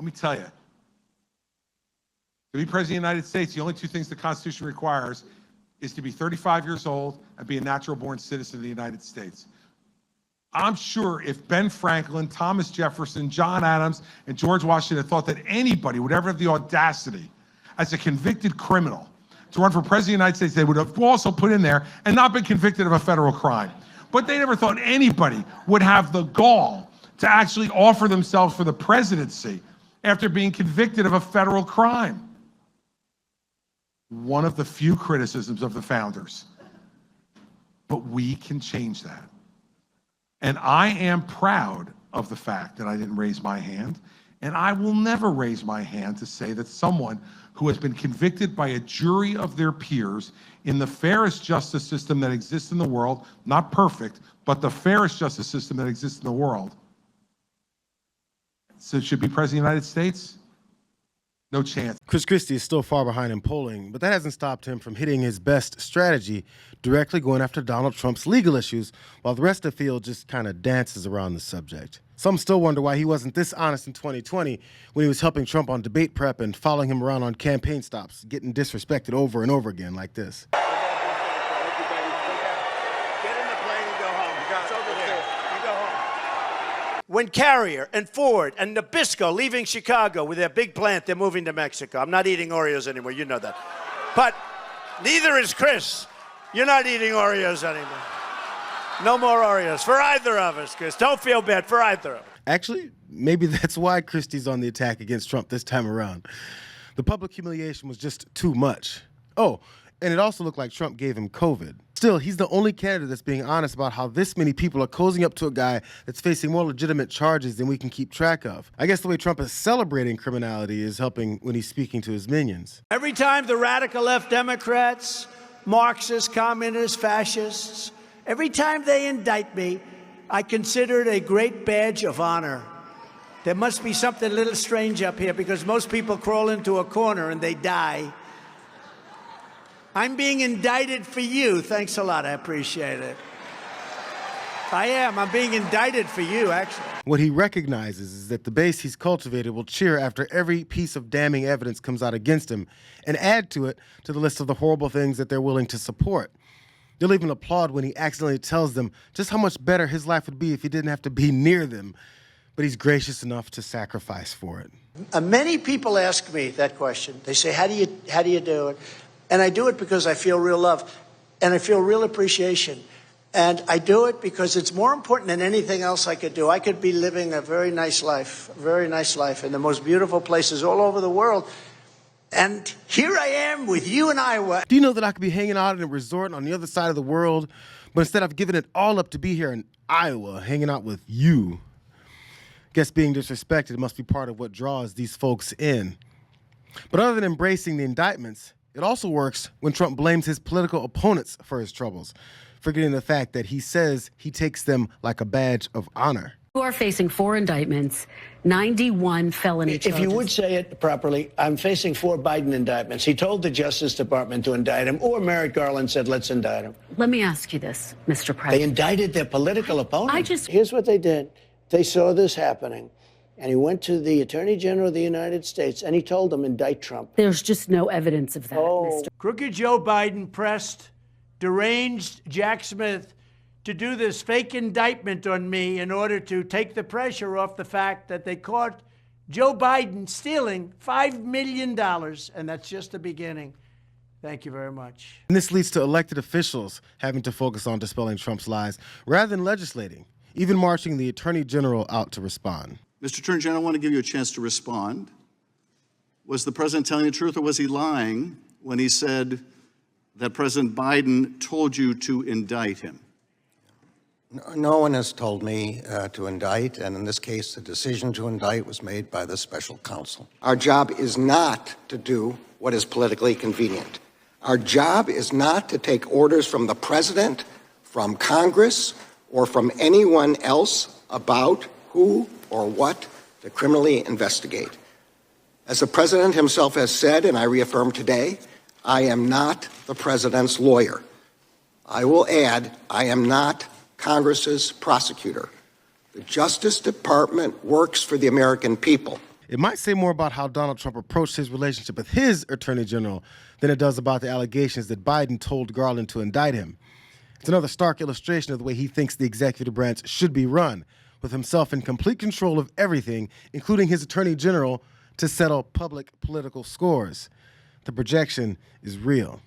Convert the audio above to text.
Let me tell you, to be president of the United States, the only two things the Constitution requires is to be 35 years old and be a natural-born citizen of the United States. I'm sure if Ben Franklin, Thomas Jefferson, John Adams, and George Washington thought that anybody would ever have the audacity as a convicted criminal to run for president of the United States, they would have also put in there and not been convicted of a federal crime. But they never thought anybody would have the gall to actually offer themselves for the presidency after being convicted of a federal crime. One of the few criticisms of the founders. But we can change that. And I am proud of the fact that I didn't raise my hand, and I will never raise my hand to say that someone who has been convicted by a jury of their peers in the fairest justice system that exists in the world, not perfect, but the fairest justice system that exists in the world, so should be president of the United States? No chance. Christie is still far behind in polling, but that hasn't stopped him from hitting his best strategy, directly going after Donald Trump's legal issues, while the rest of the field just kind of dances around the subject. Some still wonder why he wasn't this honest in 2020 when he was helping Trump on debate prep and following him around on campaign stops, getting disrespected over and over again like this. When Carrier and Ford and Nabisco leaving Chicago with their big plant, they're moving to Mexico. I'm not eating Oreos anymore, you know that. But neither is Chris. You're not eating Oreos anymore. No more Oreos for either of us, Chris. Don't feel bad for either of us. Actually, maybe that's why Christie's on the attack against Trump this time around. The public humiliation was just too much. Oh, and it also looked like Trump gave him COVID. Still, he's the only candidate that's being honest about how this many people are cozying up to a guy that's facing more legitimate charges than we can keep track of. I guess the way Trump is celebrating criminality is helping when he's speaking to his minions. Every time the radical left Democrats, Marxists, communists, fascists, every time they indict me, I consider it a great badge of honor. There must be something a little strange up here because most people crawl into a corner and they die. I'm being indicted for you. Thanks a lot. I appreciate it. I am. I'm being indicted for you, actually. What he recognizes is that the base he's cultivated will cheer after every piece of damning evidence comes out against him and add to it to the list of the horrible things that they're willing to support. They'll even applaud when he accidentally tells them just how much better his life would be if he didn't have to be near them. But he's gracious enough to sacrifice for it. Many people ask me that question. They say, how do you do it? And I do it because I feel real love and I feel real appreciation. And I do it because it's more important than anything else I could do. I could be living a very nice life in the most beautiful places all over the world. And here I am with you in Iowa. Do you know that I could be hanging out in a resort on the other side of the world, but instead I've given it all up to be here in Iowa, hanging out with you? Guess being disrespected must be part of what draws these folks in. But other than embracing the indictments, it also works when Trump blames his political opponents for his troubles, forgetting the fact that he says he takes them like a badge of honor. You are facing 4 indictments, 91 felony charges. If you would say it properly, I'm facing 4 Biden indictments. He told the Justice Department to indict him, or Merrick Garland said, let's indict him. Let me ask you this, Mr. President. They indicted their political opponents. Here's what they did. They saw this happening. And he went to the Attorney General of the United States, and he told him, indict Trump. There's just no evidence of that, Mr. Crooked Joe Biden pressed deranged Jack Smith to do this fake indictment on me in order to take the pressure off the fact that they caught Joe Biden stealing $5 million, and that's just the beginning. Thank you very much. And this leads to elected officials having to focus on dispelling Trump's lies rather than legislating, even marching the Attorney General out to respond. Mr. Attorney General, I want to give you a chance to respond. Was the president telling the truth, or was he lying when he said that President Biden told you to indict him? No one has told me to indict, and in this case, the decision to indict was made by the special counsel. Our job is not to do what is politically convenient. Our job is not to take orders from the president, from Congress, or from anyone else about who or what to criminally investigate. As the president himself has said, and I reaffirm today, I am not the president's lawyer. I will add, I am not Congress's prosecutor. The Justice Department works for the American people. It might say more about how Donald Trump approached his relationship with his attorney general than it does about the allegations that Biden told Garland to indict him. It's another stark illustration of the way he thinks the executive branch should be run, with himself in complete control of everything, including his attorney general, to settle public political scores. The projection is real.